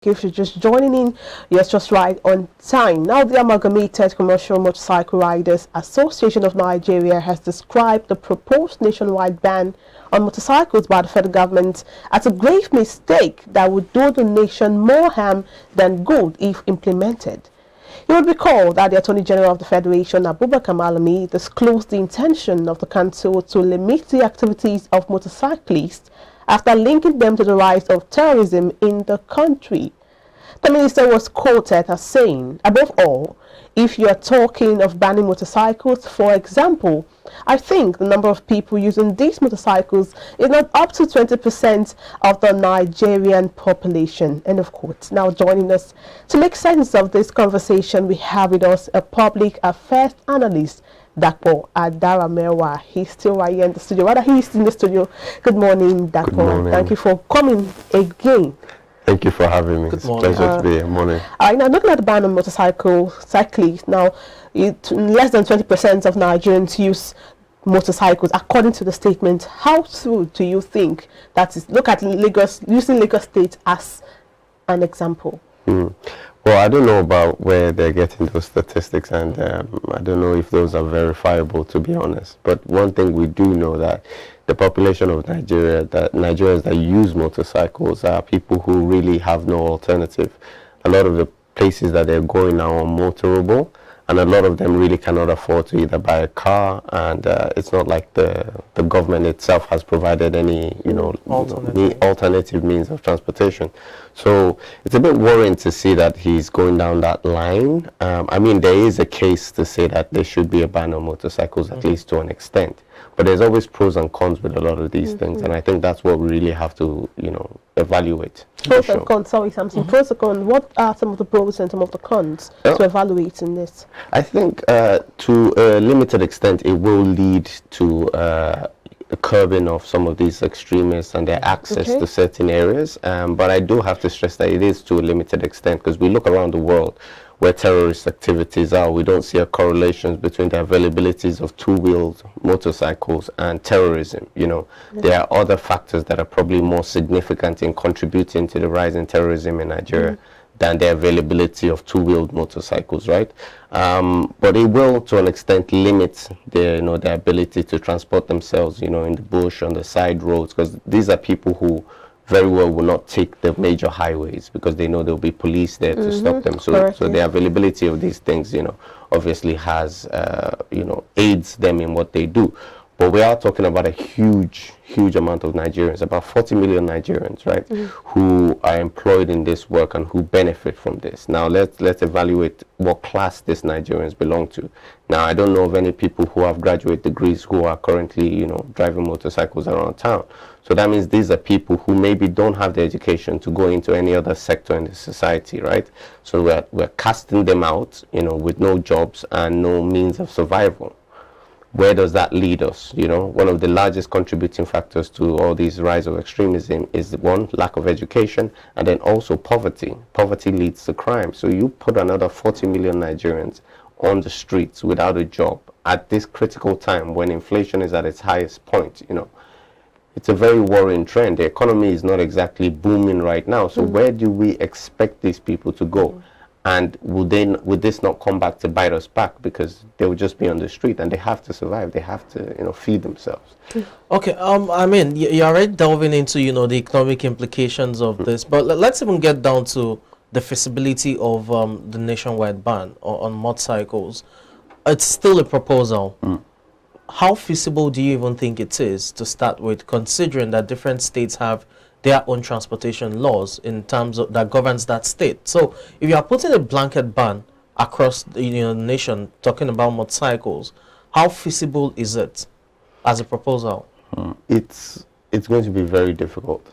If you're just joining in, you're just right on time. Now, the Amalgamated Commercial Motorcycle Riders Association of Nigeria has described the proposed nationwide ban on motorcycles by the federal government as a grave mistake that would do the nation more harm than good if implemented. You would recall that the Attorney General of the Federation, Abubakar Malami, disclosed the intention of the council to limit the activities of motorcyclists after linking them to the rise of terrorism in the country. The minister was quoted as saying, above all, if you are talking of banning motorcycles, for example, I think the number of people using these motorcycles is not up to 20% of the Nigerian population. End of quote. Now joining us to make sense of this conversation, we have with us a public affairs analyst, Dapo Adaramewa. He's still right here in the studio. Rather, he's in the studio. Good morning, Dapo. Good morning. Thank you for coming again. Thank you for having me. Good It's morning. a pleasure to be here. Morning. Now, looking at the ban on cyclists, now, less than 20% of Nigerians use motorcycles, according to the statement. How true do you think that is? Look at Lagos, using Lagos State as an example. Well, I don't know about where they're getting those statistics, and I don't know if those are verifiable, to be honest. But one thing we do know that the population of Nigerians that use motorcycles are people who really have no alternative. A lot of the places that they're going now are motorable, and a lot of them really cannot afford to either buy a car, and it's not like the government itself has provided any alternative means of transportation. So it's a bit worrying to see that he's going down that line. I mean, there is a case to say that there should be a ban on motorcycles, at least to an extent. But there's always pros and cons with a lot of these things, and I think that's what we really have to, evaluate. Pros and cons, sorry, Samson. Pros and cons, what are some of the pros and some of the cons to evaluate in this? I think to a limited extent, it will lead to the curbing of some of these extremists and their access to certain areas. But I do have to stress that it is to a limited extent, because we look around the world where terrorist activities are, we don't see a correlation between the availabilities of two-wheeled motorcycles and terrorism. There are other factors that are probably more significant in contributing to the rise in terrorism in Nigeria than the availability of two-wheeled motorcycles, right? But it will, to an extent, limit their ability to transport themselves, in the bush, on the side roads, because these are people who very well will not take the major highways because they know there will be police there to stop them. So the availability of these things, obviously has, aids them in what they do. But we are talking about a huge amount of Nigerians, about 40 million Nigerians, right, who are employed in this work and who benefit from this. Now, let's evaluate what class these Nigerians belong to. Now, I don't know of any people who have graduate degrees who are currently, driving motorcycles around town. So that means these are people who maybe don't have the education to go into any other sector in the society, right? So we're casting them out, with no jobs and no means of survival. Where does that lead us? One of the largest contributing factors to all these rise of extremism is one, lack of education, and then also poverty. Poverty leads to crime. So you put another 40 million Nigerians on the streets without a job at this critical time when inflation is at its highest point, it's a very worrying trend. The economy is not exactly booming right now. So where do we expect these people to go? And would this not come back to bite us back, because they would just be on the street and they have to survive. They have to, feed themselves. Okay. I mean, you're already delving into, the economic implications of this, but let's even get down to the feasibility of the nationwide ban on motorcycles. It's still a proposal. How feasible do you even think it is to start with, considering that different states have their own transportation laws in terms of that governs that state? So if you are putting a blanket ban across the nation talking about motorcycles, how feasible is it as a proposal? It's going to be very difficult.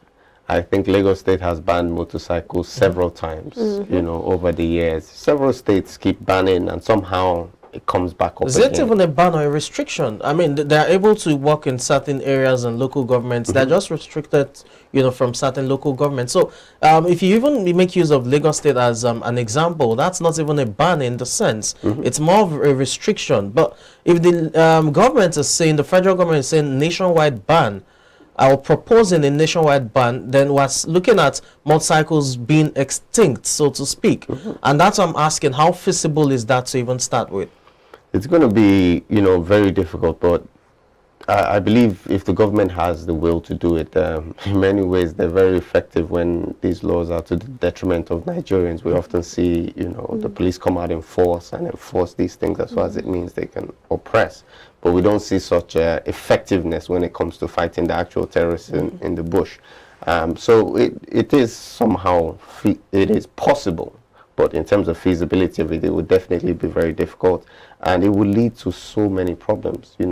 I think Lagos State has banned motorcycles several times, over the years. Several states keep banning, and somehow it comes back up. Is it even a ban or a restriction? I mean, they're able to work in certain areas and local governments. They're just restricted, from certain local governments. So if you even make use of Lagos State as an example, that's not even a ban in the sense. It's more of a restriction. But if the government is saying, the federal government is saying nationwide ban, are proposing a nationwide ban, then was looking at motorcycles being extinct, so to speak. And that's what I'm asking, how feasible is that to even start with? It's going to be, very difficult, but I believe if the government has the will to do it, in many ways they're very effective when these laws are to the detriment of Nigerians. We often see, the police come out in force and enforce these things as far as it means they can oppress. But we don't see such effectiveness when it comes to fighting the actual terrorists in the bush. So it is somehow, it is possible. But in terms of feasibility of it, it would definitely be very difficult. And it would lead to so many problems. It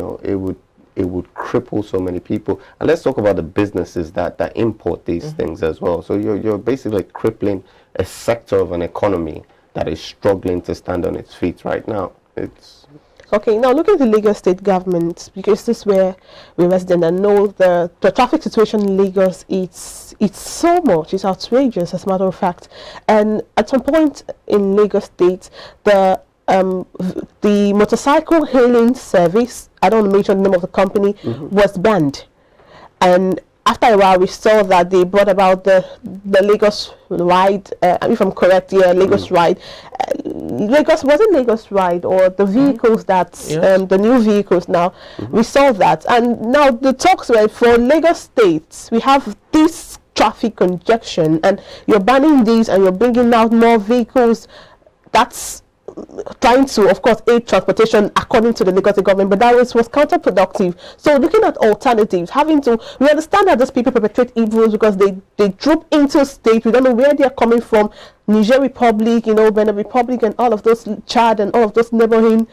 would cripple so many people. And let's talk about the businesses that import these things as well. So you're basically crippling a sector of an economy that is struggling to stand on its feet right now. Okay, now looking at the Lagos state government, because this is where we resident and know the traffic situation in Lagos, it's so much, it's outrageous as a matter of fact. And at some point in Lagos state, the motorcycle hailing service, I don't mention the name of the company, was banned. And after a while, we saw that they brought about the Lagos ride. If I'm correct, Lagos ride. Wasn't Lagos ride or the vehicles that the new vehicles now. We saw that, and now the talks were for Lagos State. We have this traffic congestion, and you're banning these, and you're bringing out more vehicles. That's trying to, of course, aid transportation according to the Lagos government, but that was counterproductive. So looking at alternatives, we understand that those people perpetrate evils because they droop into state. We don't know where they are coming from. Niger Republic, Benin Republic, and all of those, Chad, and all of those neighboring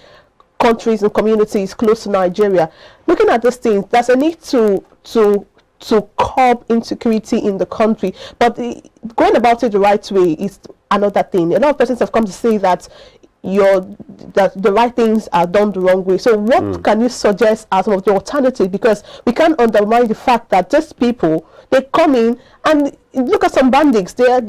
countries and communities close to Nigeria. Looking at those things, there's a need to curb insecurity in the country, but going about it the right way is another thing. A lot of persons have come to say that the right things are done the wrong way. So what can you suggest as some of the alternatives? Because we can't undermine the fact that these people, they come in and look at some bandits. The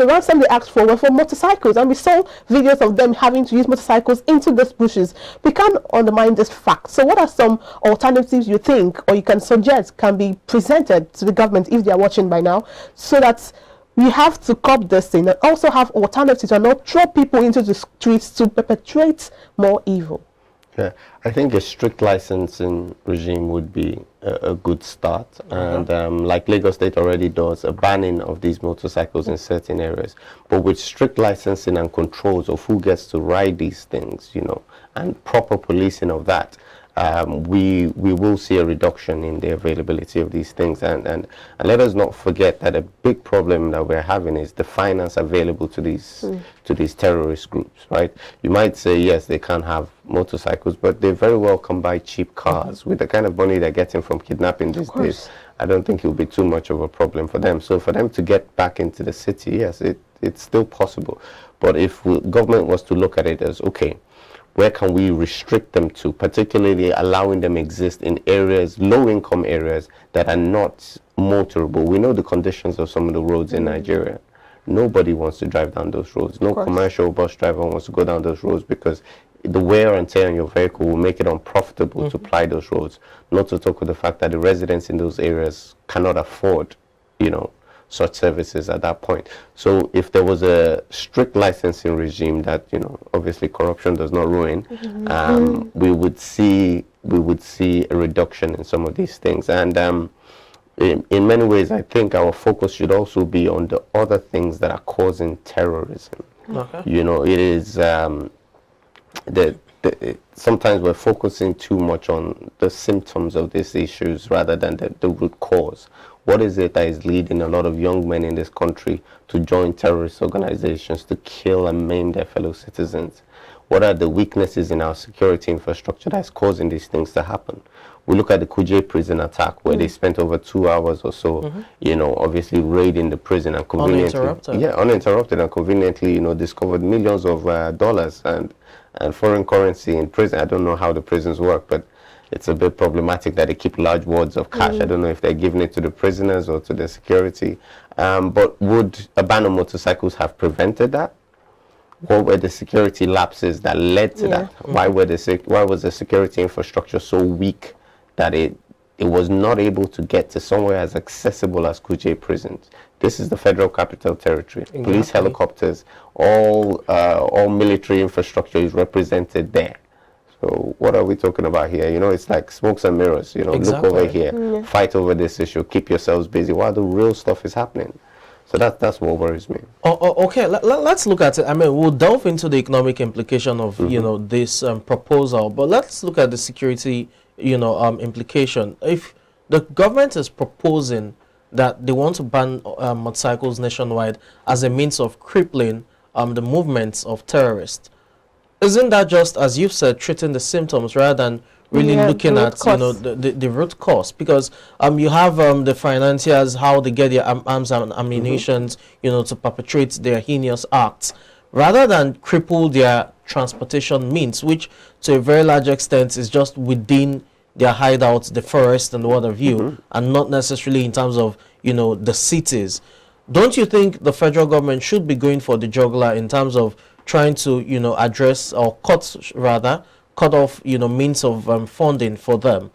ransom they asked for were for motorcycles, and we saw videos of them having to use motorcycles into those bushes. We can't undermine this fact. So what are some alternatives you think or you can suggest can be presented to the government if they are watching by now, so that we have to curb this thing and also have alternatives and not throw people into the streets to perpetrate more evil? Yeah, I think a strict licensing regime would be a good start. And like Lagos State already does, a banning of these motorcycles in certain areas. But with strict licensing and controls of who gets to ride these things, and proper policing of that, we will see a reduction in the availability of these things. And let us not forget that a big problem that we're having is the finance available to these terrorist groups, right? You might say, yes, they can't have motorcycles, but they very well can buy cheap cars with the kind of money they're getting from kidnapping these days. I don't think it will be too much of a problem for them. So for them to get back into the city, yes, it's still possible. But if government was to look at it as, okay, where can we restrict them to, particularly allowing them exist in areas, low-income areas that are not motorable. We know the conditions of some of the roads in Nigeria. Nobody wants to drive down those roads. No commercial bus driver wants to go down those roads because the wear and tear on your vehicle will make it unprofitable to ply those roads. Not to talk of the fact that the residents in those areas cannot afford, such services at that point. So if there was a strict licensing regime that, obviously corruption does not ruin, we would see a reduction in some of these things. And in many ways, I think our focus should also be on the other things that are causing terrorism. It is sometimes we're focusing too much on the symptoms of these issues rather than the root cause. What is it that is leading a lot of young men in this country to join terrorist organizations, to kill and maim their fellow citizens? What are the weaknesses in our security infrastructure that's causing these things to happen? We look at the Kuje prison attack where they spent over 2 hours or so, obviously raiding the prison and conveniently, uninterrupted and conveniently, discovered millions of dollars and foreign currency in prison. I don't know how the prisons work, but it's a bit problematic that they keep large wads of cash. I don't know if they're giving it to the prisoners or to the security. But would a ban on motorcycles have prevented that? What were the security lapses that led to that? Why was the security infrastructure so weak that it it was not able to get to somewhere as accessible as Kuje prisons. This is the Federal Capital Territory. Exactly. Police helicopters, all military infrastructure is represented there. So what are we talking about here? You know, it's like smokes and mirrors. You know, exactly. Look over here, fight over this issue, keep yourselves busy while the real stuff is happening. So that's what worries me. Okay, let's look at it. I mean, we'll delve into the economic implication of you know, this proposal, but let's look at the security, you know, implication. If the government is proposing that they want to ban motorcycles nationwide as a means of crippling the movements of terrorists, isn't that just, as you've said, treating the symptoms rather than really looking at you know the root cause? Because you have the financiers, how they get their arms and ammunitions, you know, to perpetrate their heinous acts, rather than cripple their transportation means, which to a very large extent is just within their hideouts, the forest and what have you, and not necessarily in terms of, you know, the cities. Don't you think the federal government should be going for the jugular in terms of trying to, you know, address or cut off, you know, means of funding for them?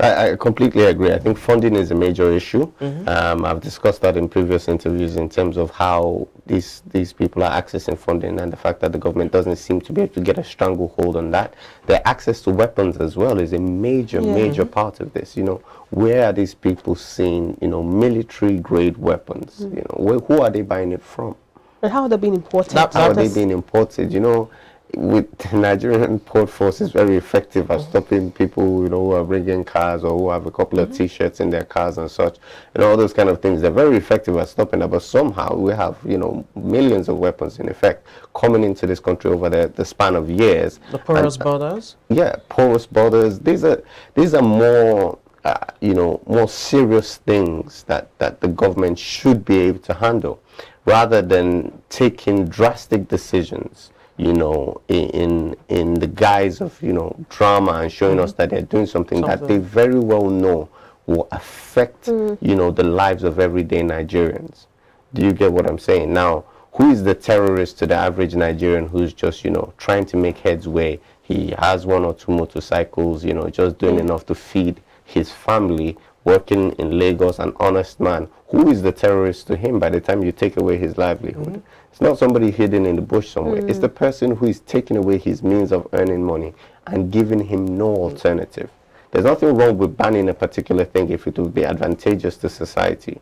I completely agree. I think funding is a major issue. I've discussed that in previous interviews in terms of how these people are accessing funding, and the fact that the government doesn't seem to be able to get a stranglehold on that. Their access to weapons as well is a major part of this. You know, where are these people seeing, you know, military grade weapons? You know, who are they buying it from? And how are they being imported? How are they being imported? You know, with the Nigerian port force is very effective at stopping people, you know, who are bringing cars or who have a couple of T-shirts in their cars and such, and all those kind of things. They're very effective at stopping that, but somehow we have, you know, millions of weapons in effect coming into this country over the span of years. The porous borders? Yeah, porous borders. These are more you know, more serious things that the government should be able to handle, rather than taking drastic decisions, you know, in the guise of, you know, drama and showing us that they're doing something that they very well know will affect, you know, the lives of everyday Nigerians. Do you get what I'm saying? Now, who is the terrorist to the average Nigerian who's just, you know, trying to make headway? He has 1 or 2 motorcycles, you know, just doing enough to feed his family, working in Lagos, an honest man. Who is the terrorist to him by the time you take away his livelihood? It's not somebody hidden in the bush somewhere. It's the person who is taking away his means of earning money and giving him no alternative. There's nothing wrong with banning a particular thing if it would be advantageous to society.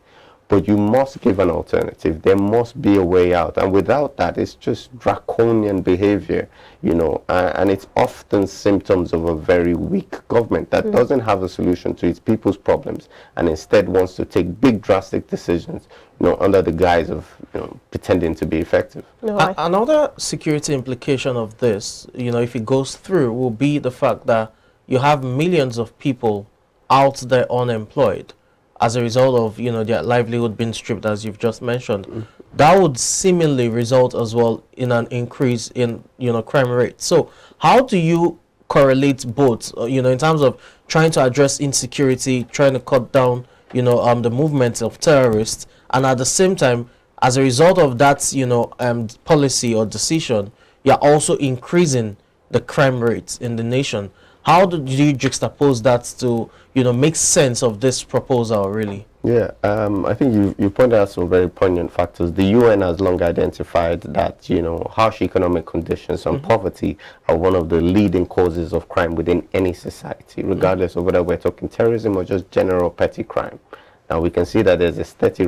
But you must give an alternative. There must be a way out. And without that, it's just draconian behavior, you know, and it's often symptoms of a very weak government that doesn't have a solution to its people's problems and instead wants to take big drastic decisions, you know, under the guise of, you know, pretending to be effective. Another security implication of this, you know, if it goes through, will be the fact that you have millions of people out there unemployed as a result of, you know, their livelihood being stripped, as you've just mentioned. That would seemingly result as well in an increase in, you know, crime rate. So how do you correlate both, you know, in terms of trying to address insecurity, trying to cut down, you know, the movements of terrorists, and at the same time, as a result of that, you know, policy or decision, you're also increasing the crime rates in the nation? How do you juxtapose that to, you know, make sense of this proposal, really? Yeah, I think you pointed out some very poignant factors. The UN has long identified that, you know, harsh economic conditions and poverty are one of the leading causes of crime within any society, regardless of whether we're talking terrorism or just general petty crime. Now, we can see that there's a steady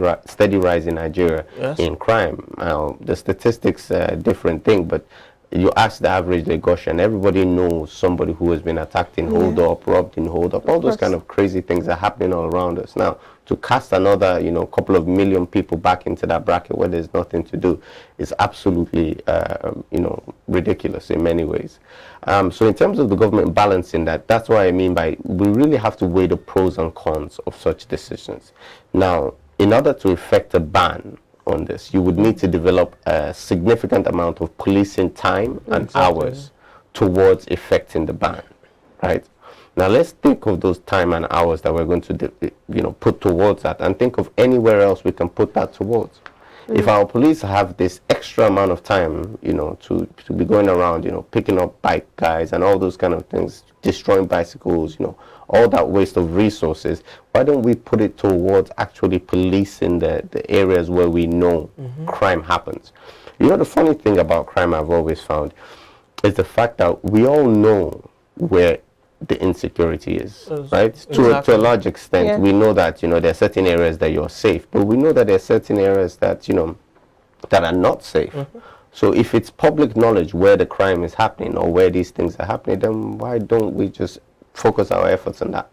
rise in Nigeria in crime. Now, the statistics are a different thing, but you ask the average Lagosian, everybody knows somebody who has been attacked in hold up, robbed in hold up. All those kind of crazy things are happening all around us. Now, to cast another, you know, couple of million people back into that bracket where there's nothing to do is absolutely, you know, ridiculous in many ways. So in terms of the government balancing that, that's what I mean by we really have to weigh the pros and cons of such decisions. Now, in order to effect a ban on this, you would need to develop a significant amount of policing time and hours towards effecting the ban, right? Now let's think of those time and hours that we're going to, you know, put towards that, and think of anywhere else we can put that towards. If our police have this extra amount of time, you know, to be going around, you know, picking up bike guys and all those kind of things, destroying bicycles, you know, all that waste of resources, why don't we put it towards actually policing the areas where we know crime happens? You know, the funny thing about crime I've always found is the fact that we all know where the insecurity is, right? Exactly. To a large extent, we know that, you know, there are certain areas that you're safe, but we know that there are certain areas that, you know, that are not safe. So if it's public knowledge where the crime is happening or where these things are happening, then why don't we just focus our efforts on that?